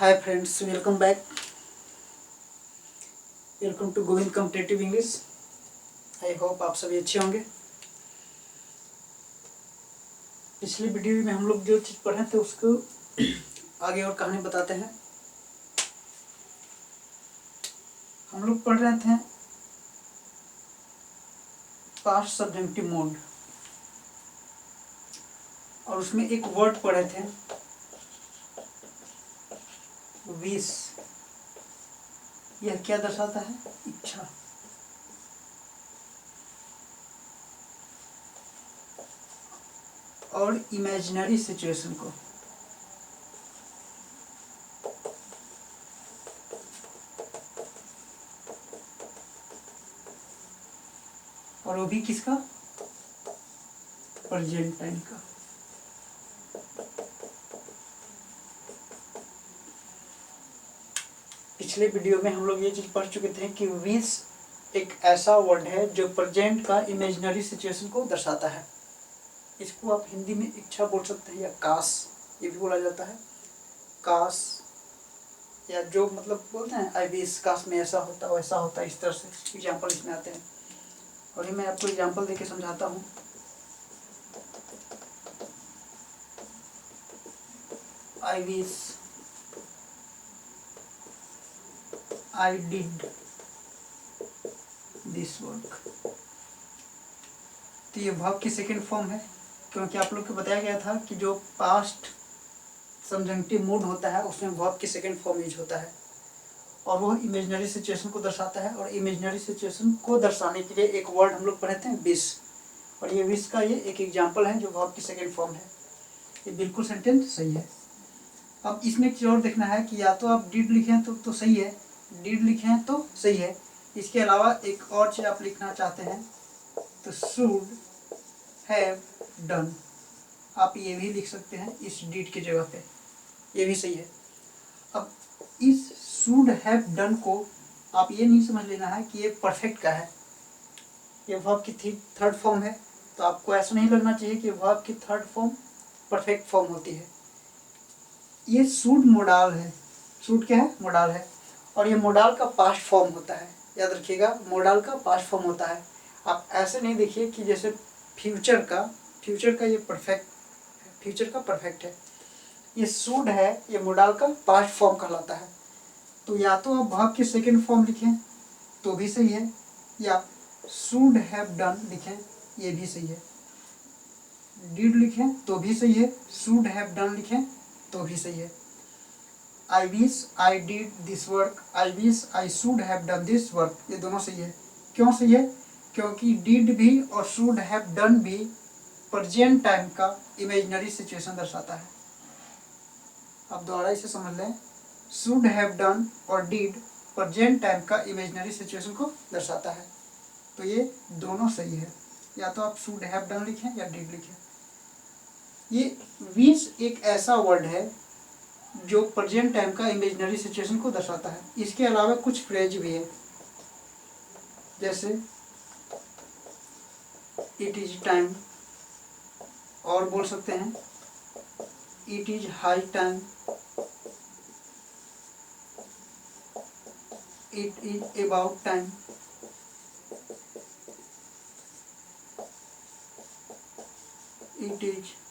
Hi friends, welcome back. Welcome to Govind competitive English. I hope आप सभी अच्छे होंगे। पिछली वीडियो में हम लोग जो चीज़ पढ़े थे उसको आगे और कहानी बताते हैं। हम लोग पढ़ रहे थे पास्ट सब्जेक्टिव मोड और उसमें एक वर्ड पढ़े थे विश। यह क्या दर्शाता है? इच्छा। और इमेजिनरी सिचुएशन को और वो भी किसका? प्रेजेंट टाइम का। पिछले वीडियो में हम लोग ये चीज पढ़ चुके थे कि विश एक ऐसा वर्ड है जो प्रेजेंट का इमेजिनरी सिचुएशन को दर्शाता है। इसको आप हिंदी में इच्छा बोल सकते हैं या काश, ये भी बोला जाता है। काश या जो मतलब बोलते हैं आई विश, काश में ऐसा होता वैसा होता, इस तरह से एग्जाम्पल इसमें आते हैं। और ये मैं आपको एग्जाम्पल देके समझाता हूँ। I wish I did this work. तो ये वर्ब की सेकेंड फॉर्म है, क्योंकि आप लोग को बताया गया था कि जो पास्ट सब्जेक्टिव मूड होता है उसमें वर्ब की सेकेंड फॉर्म यूज होता है और वो इमेजिनरी सिचुएशन को दर्शाता है। और इमेजिनरी सिचुएशन को दर्शाने के लिए एक वर्ड हम लोग पढ़े थे विश, और ये विश का ये एक एग्जाम्पल है जो वर्ब की सेकेंड फॉर्म है। ये बिल्कुल सेंटेंस सही है। अब इसमें एक चीज़ और देखना है कि या तो आप डिड लिखें तो सही है, डिड लिखें तो सही है। इसके अलावा एक और चीज़ आप लिखना चाहते हैं तो शुड हैव डन, आप ये भी लिख सकते हैं इस डिड की जगह पे, ये भी सही है। अब इस शुड हैव डन को आप ये नहीं समझ लेना है कि ये परफेक्ट का है, ये वर्ब की थर्ड फॉर्म है। तो आपको ऐसा नहीं लगना चाहिए कि वर्ब की थर्ड फॉर्म परफेक्ट फॉर्म होती है। ये शुड मोडाल है। शुड क्या है? मोडाल है। और ये मोडाल का पास्ट फॉर्म होता है, याद रखिएगा, मोडाल का पास्ट फॉर्म होता है। आप ऐसे नहीं देखिए कि जैसे फ्यूचर का ये परफेक्ट, फ्यूचर का परफेक्ट है। ये शुड है, ये मोडाल का पास्ट फॉर्म कहलाता है। तो या तो आप वर्ब की सेकेंड फॉर्म लिखें तो भी सही है, या शुड हैव डन लिखें, ये भी सही है। डिड लिखें तो भी सही है, शुड हैव डन लिखें तो भी सही है। I wish I did this work, I wish I should have done this work, ये दोनों सही है। क्यों सही है? क्योंकि डिड भी और शुड हैव डन भी प्रेजेंट टाइम का इमेजिनरी सिचुएशन दर्शाता है। आप दोबारा इसे समझ लें, शुड हैव डन और डिड प्रेजेंट टाइम का इमेजिनरी सिचुएशन को दर्शाता है। तो ये दोनों सही है, या तो आप शुड हैव डन लिखें या डिड लिखें। ये विश एक ऐसा वर्ड है जो प्रेजेंट टाइम का इमेजिनरी सिचुएशन को दर्शाता है। इसके अलावा कुछ फ्रेज भी है, जैसे इट इज टाइम, और बोल सकते हैं it is high time, it is about time, it is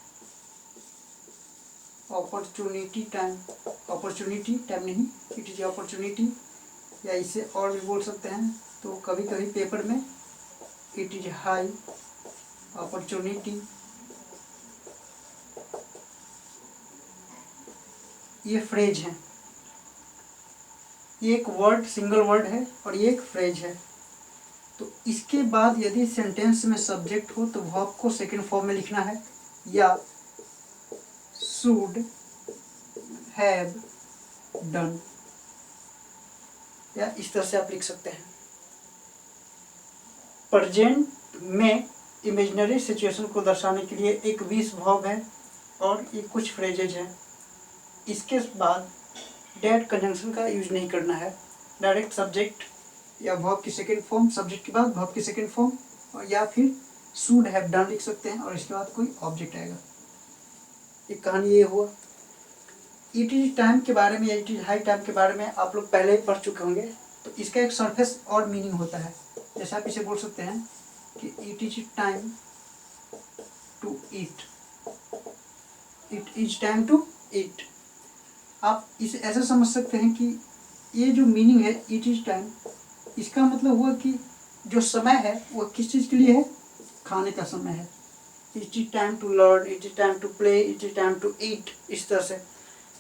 opportunity time, opportunity time नहीं, इट इज अपॉर्चुनिटी। या इसे और भी बोल सकते हैं, तो कभी कभी पेपर में इट इज हाई अपॉर्चुनिटी, ये फ्रेज हैं। ये एक वर्ड, सिंगल वर्ड है और ये एक फ्रेज है। तो इसके बाद यदि सेंटेंस में सब्जेक्ट हो तो वर्ब को सेकंड फॉर्म में लिखना है, या शुड हैव डन, या इस तरह से आप लिख सकते हैं। प्रेजेंट में इमेजिनरी सिचुएशन को दर्शाने के लिए एक विश वर्ब है और ये कुछ फ्रेजेज हैं। इसके बाद डेट कंजंक्शन का यूज नहीं करना है, डायरेक्ट सब्जेक्ट या वर्ब की सेकंड फॉर्म, सब्जेक्ट के बाद वर्ब की सेकंड फॉर्म, और या फिर शुड हैव डन लिख सकते हैं और इसके बाद कोई ऑब्जेक्ट आएगा। एक कहानी ये हुआ। इट इज टाइम के बारे में या इट इज हाई टाइम के बारे में आप लोग पहले ही पढ़ चुके होंगे। तो इसका एक सरफेस और मीनिंग होता है। जैसे आप इसे बोल सकते हैं कि it is time to eat, it is time to eat. आप इसे ऐसा समझ सकते हैं कि ये जो मीनिंग है इट इज टाइम, इसका मतलब हुआ कि जो समय है वो किस चीज़ के लिए है, खाने का समय है। It is time to learn, it is time to play, it is time to eat, इस तरह से।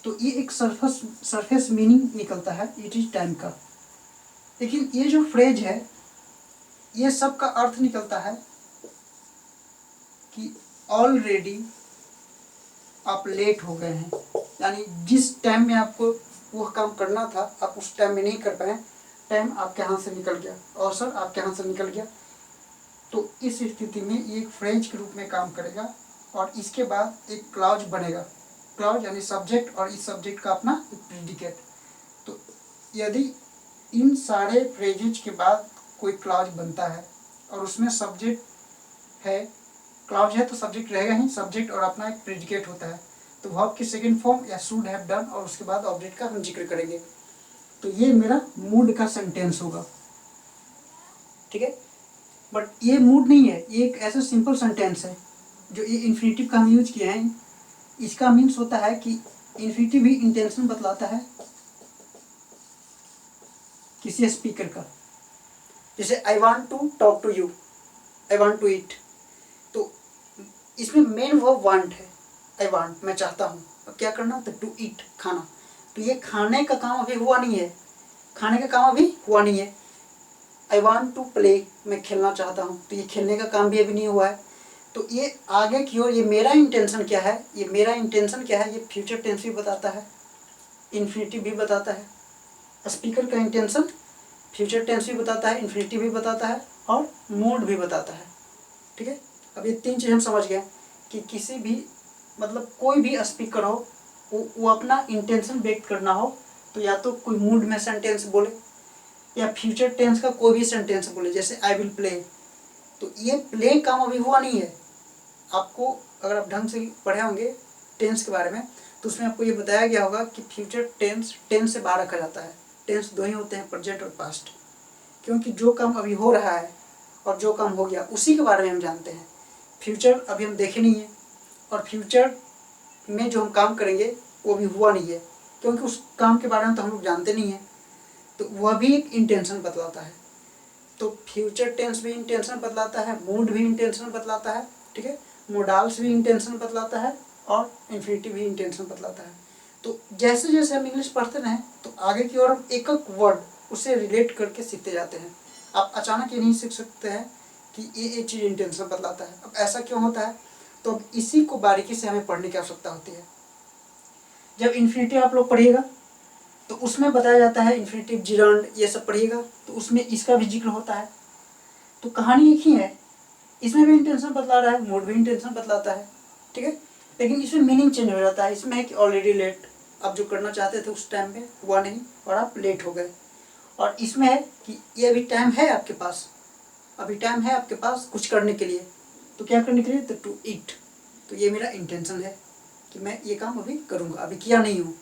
तो ये एक सरफेस मीनिंग निकलता है इट इज टाइम का। लेकिन ये जो फ्रेज है ये सब का अर्थ निकलता है कि ऑलरेडी आप लेट हो गए हैं, यानी जिस टाइम में आपको वह काम करना था आप उस टाइम में नहीं कर पाए, टाइम आपके हाथ से निकल गया, अवसर आपके हाथ से निकल गया। तो इस स्थिति में ये एक फ्रेज के रूप में काम करेगा और इसके बाद एक क्लॉज बनेगा। क्लॉज यानी सब्जेक्ट और इस सब्जेक्ट का अपना एक प्रेडिकेट। तो यदि इन सारे फ्रेजेज के बाद कोई क्लॉज बनता है और उसमें सब्जेक्ट है, क्लॉज है तो सब्जेक्ट रहेगा ही, सब्जेक्ट और अपना एक प्रेडिकेट होता है, तो वर्ब की सेकंड फॉर्म या शुड हैव डन और उसके बाद ऑब्जेक्ट का हम जिक्र करेंगे। तो ये मेरा मूड का सेंटेंस होगा, ठीक है। बट ये मूड नहीं है, ये एक ऐसा सिंपल सेंटेंस है जो ये इन्फिनिटिव का हम यूज किए हैं। इसका मीन्स होता है कि इन्फिनिटिव भी इंटेंशन बतलाता है किसी स्पीकर का। जैसे I want to talk to you, I want to eat, तो इसमें मेन वर्ब वांट है। आई वांट मैं चाहता हूँ, और क्या करना, तो टू ईट खाना। तो ये खाने का काम अभी हुआ नहीं है, खाने का काम अभी हुआ नहीं है। आई वांट टू प्ले मैं खेलना चाहता हूँ, तो ये खेलने का काम भी अभी नहीं हुआ है। तो ये आगे की ओर ये मेरा इंटेंशन क्या है, ये मेरा इंटेंशन क्या है, ये फ्यूचर टेंस भी बताता है, इन्फिनिटिव भी बताता है। स्पीकर का इंटेंशन फ्यूचर टेंस भी बताता है, इन्फिनिटिव भी बताता है और मूड भी बताता है, ठीक है। अब ये तीन चीज़ हम समझ गए कि किसी भी मतलब कोई भी स्पीकर हो वो अपना इंटेंशन व्यक्त करना हो तो या तो कोई मूड में सेंटेंस बोले या फ्यूचर टेंस का कोई भी सेंटेंस बोले, जैसे आई विल प्ले। तो ये प्ले काम अभी हुआ नहीं है। आपको अगर आप ढंग से पढ़े होंगे टेंस के बारे में तो उसमें आपको ये बताया गया होगा कि फ्यूचर टेंस टेंस से बाहर रखा जाता है। टेंस दो ही होते हैं, प्रेजेंट और पास्ट, क्योंकि जो काम अभी हो रहा है और जो काम हो गया उसी के बारे में हम जानते हैं। फ्यूचर अभी हम देखे नहीं है और फ्यूचर में जो हम काम करेंगे वो भी हुआ नहीं है, क्योंकि उस काम के बारे में तो हम लोग जानते नहीं हैं। तो वह भी एक इंटेंशन बतलाता है। तो फ्यूचर टेंस भी इंटेंशन बतलाता है, मूड भी इंटेंशन बतलाता है, ठीक है, मोडाल्स भी इंटेंशन बतलाता है और इन्फिनिटिव भी इंटेंशन बतलाता है। तो जैसे जैसे हम इंग्लिश पढ़ते रहें तो आगे की ओर हम एक एक वर्ड उससे रिलेट करके सीखते जाते हैं। आप अचानक ये नहीं सीख सकते हैं कि ये चीज़ इंटेंशन बतलाता है। अब ऐसा क्यों होता है, तो अब इसी को बारीकी से हमें पढ़ने की आवश्यकता होती है। जब इन्फिनिटिव आप लोग पढ़िएगा तो उसमें बताया जाता है, इन्फिनिटिव जिरंड ये सब पढ़िएगा तो उसमें इसका भी जिक्र होता है। तो कहानी एक ही है, इसमें भी इंटेंशन बतला रहा है, मूड भी इंटेंशन बतलाता है, ठीक है। लेकिन इसमें मीनिंग चेंज हो जाता है। इसमें है कि ऑलरेडी लेट, आप जो करना चाहते थे उस टाइम पे हुआ नहीं और आप लेट हो गए। और इसमें है कि ये अभी टाइम है आपके पास, अभी टाइम है आपके पास कुछ करने के लिए, तो क्या करने के लिए, तो टू ईट। तो ये मेरा इंटेंशन है कि मैं ये काम अभी करूँगा, अभी किया नहीं हूँ।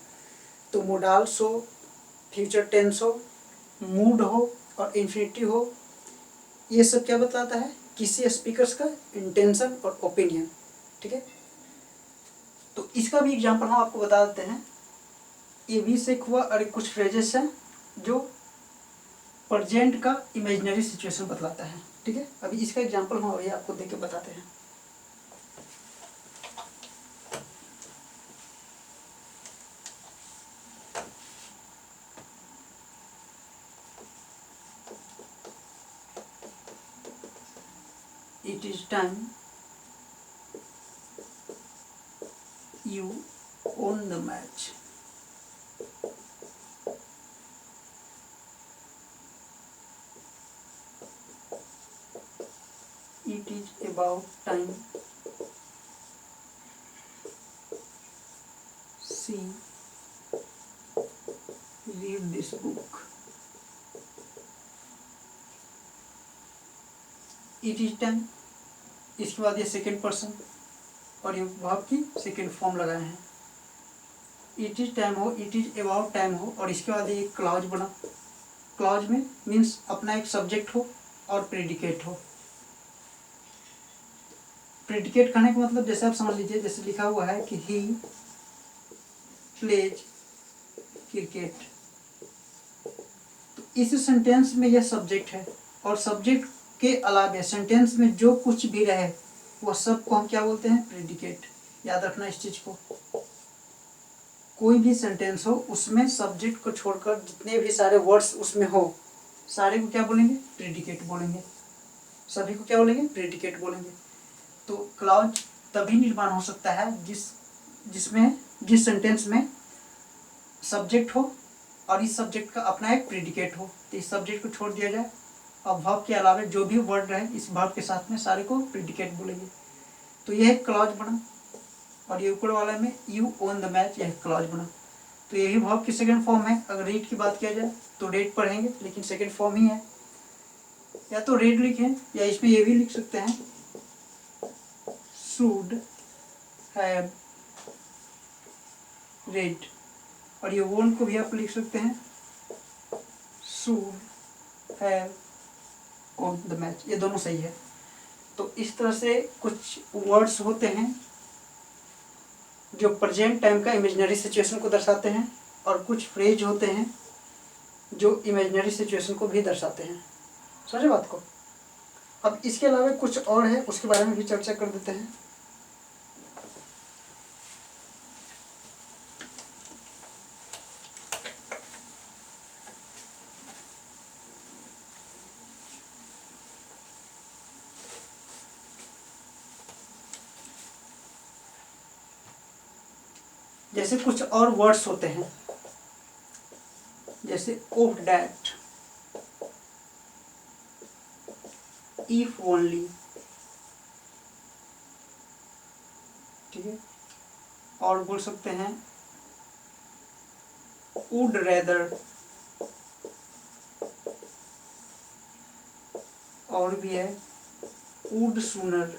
तो मोडाल्स हो, फ्यूचर टेंस हो, मूड हो और इन्फिनिटिव हो, ये सब क्या बतलाता है, किसी स्पीकर्स का इंटेंशन और ओपिनियन, ठीक है। तो इसका भी एग्जांपल हम आपको बता देते हैं। ये भी से हुआ और कुछ फ्रेजेस हैं जो प्रेजेंट का इमेजिनरी सिचुएशन बतलाता है, ठीक है। अभी इसका एग्जांपल हम अभी आपको देख के बताते हैं। It is time you own the match. It is about time she read this book. It is time, इसके बाद ये सेकेंड पर्सन और ये वर्ब की सेकेंड फॉर्म लगाए हैं। इट इज टाइम हो, इट इज अबाउट टाइम हो, और इसके बाद एक क्लॉज बना। क्लॉज में मीन्स अपना एक सब्जेक्ट हो और प्रेडिकेट हो। प्रेडिकेट कहने का मतलब जैसे आप समझ लीजिए, जैसे लिखा हुआ है कि ही प्लेज क्रिकेट, तो इस सेंटेंस में यह सब्जेक्ट है, और सब्जेक्ट के अलावा सेंटेंस में जो कुछ भी रहे वह सब को हम क्या बोलते हैं? प्रेडिकेट। याद रखना इस चीज को। कोई भी सेंटेंस हो उसमें सब्जेक्ट को छोड़कर जितने भी सारे वर्ड्स उसमें हो सारे को क्या बोलेंगे? प्रेडिकेट बोलेंगे। सभी को क्या बोलेंगे? प्रेडिकेट बोलेंगे। तो क्लॉज तभी निर्माण हो सकता है जिस सेंटेंस में सब्जेक्ट हो और इस सब्जेक्ट का अपना एक प्रेडिकेट हो। तो इस सब्जेक्ट को छोड़ दिया जाए और वर्ब के अलावा जो भी वर्ड रहे इस वर्ब के साथ में सारे को प्रेडिकेट बोलेंगे। तो यह एक क्लॉज बना। और ये ऊपर वाला में यू ओन द मैच, यह क्लॉज बना। तो यही वर्ब की सेकंड फॉर्म है। अगर रीड की बात किया जाए तो रेड पढ़ेंगे, लेकिन सेकंड फॉर्म ही है। या तो रेड लिखें या इसमें ये भी लिख सकते हैं शुड हैव रेड, और ये वोन को भी आप लिख सकते हैं should have own the match. ये दोनों सही है। तो इस तरह से कुछ वर्ड्स होते हैं जो प्रेजेंट टाइम का इमेजिनरी सिचुएशन को दर्शाते हैं, और कुछ फ्रेज होते हैं जो इमेजिनरी सिचुएशन को भी दर्शाते हैं। समझे बात को? अब इसके अलावा कुछ और है, उसके बारे में भी चर्चा कर देते हैं। जैसे कुछ और वर्ड्स होते हैं, जैसे ओह डैट, इफ ओनली, ठीक है। और बोल सकते हैं वुड रेदर, और भी है वुड सूनर।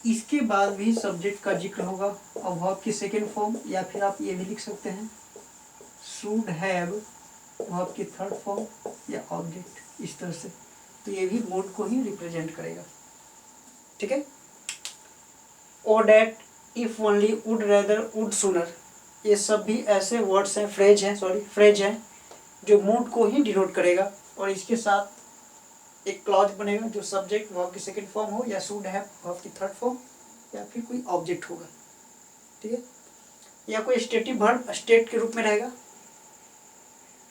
इसके बाद भी सब्जेक्ट का जिक्र होगा और वर्ब की सेकेंड फॉर्म, या फिर आप ये भी लिख सकते हैं शुड हैव, वर्ब की थर्ड फॉर्म, या ऑब्जेक्ट, इस तरह से। तो ये भी मूड को ही रिप्रेजेंट करेगा। ठीक है। O that, if only, would rather, would sooner, ये सब भी ऐसे वर्ड्स हैं, फ्रेज हैं जो मूड को ही डिनोट करेगा, और इसके साथ एक क्लॉज बनेगा जो सब्जेक्ट वर्ब की सेकंड फॉर्म हो, या शुड हैव वर्ब की थर्ड फॉर्म, या फिर कोई ऑब्जेक्ट होगा। ठीक है। या कोई स्टेटिव वर्ब स्टेट के रूप में रहेगा,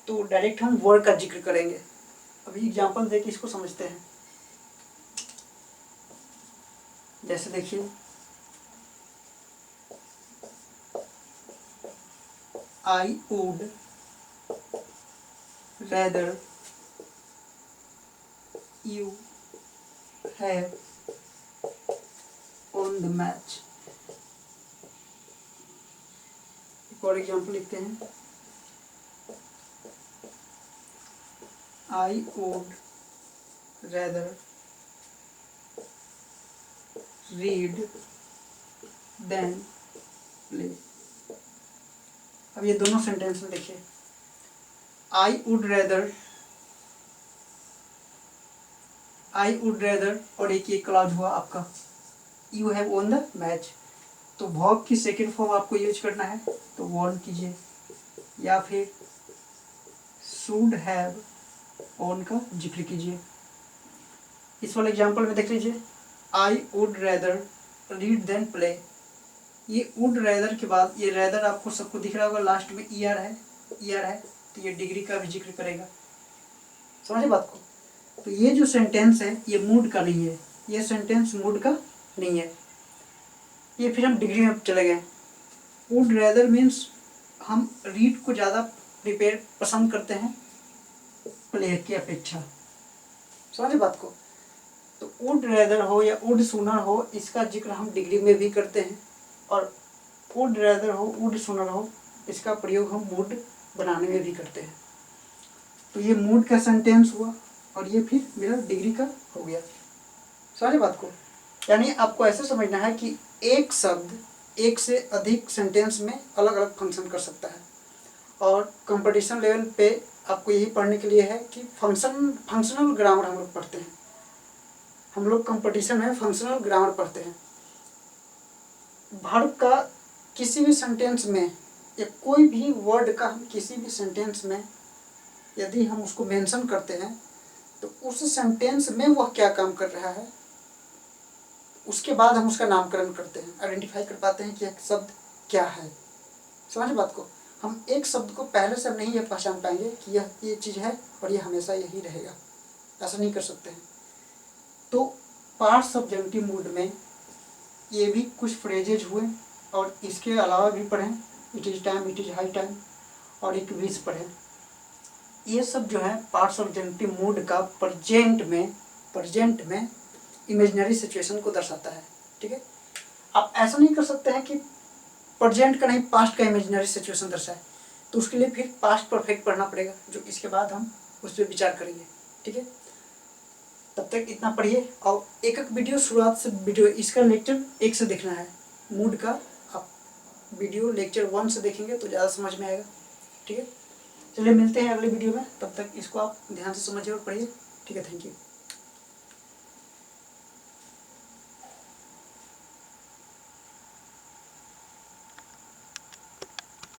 तो डायरेक्ट हम वर्ड का जिक्र करेंगे। अभी एग्जांपल देके इसको समझते हैं। जैसे देखिए, I would rather you have on the match. एक और एग्जांपल लिखते हैं, I would rather read than play. अब ये दोनों सेंटेंस में देखिए, आई वुड रेदर और एक ये क्लॉज हुआ आपका you have own the match. तो वर्ब की सेकंड फॉर्म आपको यूज करना है तो वॉन कीजिए, या फिर शुड हैव ओन का जिक्र कीजिए। इस वाले एग्जांपल में देख लीजिए, I would rather read than play. ये वुड रेदर के बाद ये रेदर आपको सबको दिख रहा होगा, लास्ट में ईआर है, तो ये डिग्री का भी जिक्र करेगा। समझे बात को? तो ये जो सेंटेंस है ये मूड का नहीं है, ये सेंटेंस मूड का नहीं है। ये फिर हम डिग्री में चले गए। वुड रेदर मीन्स हम रीड को ज़्यादा प्रिपेयर पसंद करते हैं प्ले की अपेक्षा। समझे बात को? तो वुड रेदर हो या वुड सूनर हो, इसका जिक्र हम डिग्री में भी करते हैं, और वुड रेदर हो, वुड सूनर हो, इसका प्रयोग हम मूड बनाने में भी करते हैं। तो ये मूड का सेंटेंस हुआ, और ये फिर मेरा डिग्री का हो गया। समझे बात को? यानी आपको ऐसे समझना है कि एक शब्द एक से अधिक सेंटेंस में अलग अलग फंक्शन कर सकता है। और कंपटीशन लेवल पे आपको यही पढ़ने के लिए है कि फंक्शनल ग्रामर हम लोग पढ़ते हैं। हम लोग कंपटीशन में फंक्शनल ग्रामर पढ़ते हैं। वर्ब का किसी भी सेंटेंस में या कोई भी वर्ड का हम किसी भी सेंटेंस में यदि हम उसको मेंशन करते हैं तो उस सेंटेंस में वह क्या काम कर रहा है, उसके बाद हम उसका नामकरण करते हैं, आइडेंटिफाई कर पाते हैं कि एक शब्द क्या है। समझ बात को। हम एक शब्द को पहले से नहीं ये पहचान पाएंगे कि यह ये चीज़ है और ये हमेशा यही रहेगा, ऐसा नहीं कर सकते हैं। तो पार्ट सब्जेक्टिव मूड में ये भी कुछ फ्रेजेज हुए और इसके अलावा भी पढ़ें, it is time, it is high time और एक विज पढ़ें। ये सब जो है पार्ट सब्जेक्टिव मूड का प्रेजेंट में इमेजिनरी सिचुएशन को दर्शाता है। ठीक है, आप ऐसा नहीं कर सकते हैं कि प्रेजेंट का नहीं पास्ट का इमेजिनरी सिचुएशन दर्शाए, तो उसके लिए फिर पास्ट परफेक्ट पढ़ना पड़ेगा, जो इसके बाद हम उस पर विचार करेंगे। ठीक है, तब तक इतना पढ़िए और एक एक वीडियो शुरुआत से वीडियो इसका लेक्चर 1 से देखना है। मूड का आप वीडियो लेक्चर 1 से देखेंगे तो ज़्यादा समझ में आएगा। ठीक है, चलिए मिलते हैं अगले वीडियो में, तब तक इसको आप ध्यान से समझिए और पढ़िए। ठीक है, थैंक यू।